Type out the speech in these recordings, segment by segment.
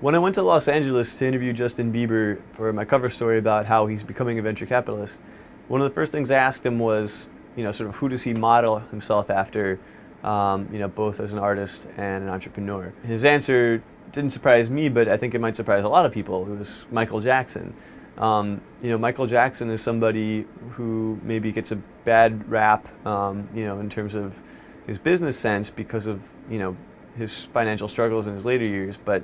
When I went to Los Angeles to interview Justin Bieber for my cover story about how he's becoming a venture capitalist, one of the first things I asked him was, sort of who does he model himself after, both as an artist and an entrepreneur. His answer didn't surprise me, but I think it might surprise a lot of people. It was Michael Jackson. Michael Jackson is somebody who maybe gets a bad rap, in terms of his business sense because of, his financial struggles in his later years, but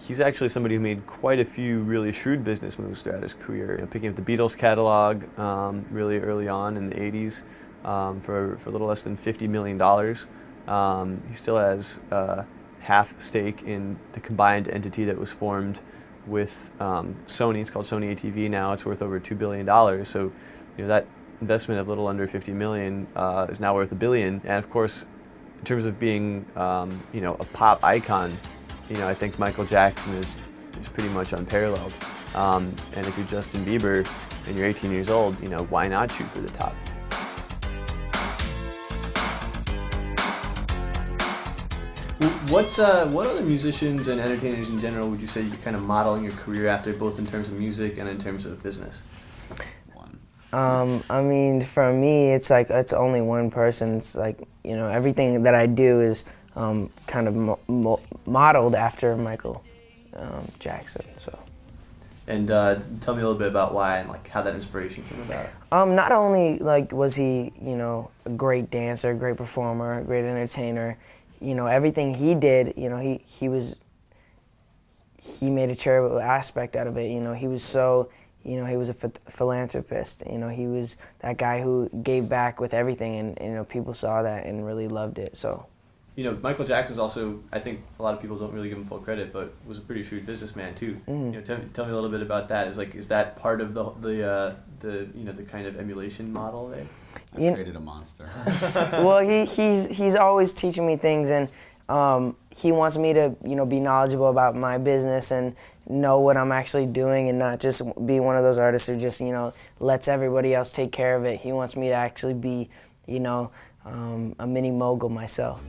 he's actually somebody who made quite a few really shrewd business moves throughout his career. Picking up the Beatles catalog really early on in the 80s for a little less than $50 million. He still has half stake in the combined entity that was formed with Sony. It's called Sony ATV now. It's worth over $2 billion. So that investment of a little under 50 million is now worth $1 billion. And of course, in terms of being a pop icon, I think Michael Jackson is pretty much unparalleled. And if you're Justin Bieber and you're 18 years old, why not shoot for the top? What other musicians and entertainers in general would you say you're kind of modeling your career after, both in terms of music and in terms of business? I mean, for me, it's like it's only one person. It's like everything that I do is kind of modeled after Michael Jackson. So. And tell me a little bit about why and like how that inspiration came about. Not only was he a great dancer, great performer, great entertainer. Everything he did, he made a charitable aspect out of it. He was so, he was a philanthropist. He was that guy who gave back with everything, and people saw that and really loved it. So. Michael Jackson's also, I think a lot of people don't really give him full credit, but was a pretty shrewd businessman too. Mm-hmm. Tell me a little bit about that. Is that part of the kind of emulation model there? I created a monster. Well, he's always teaching me things, and he wants me to be knowledgeable about my business and know what I'm actually doing, and not just be one of those artists who just lets everybody else take care of it. He wants me to actually be a mini mogul myself.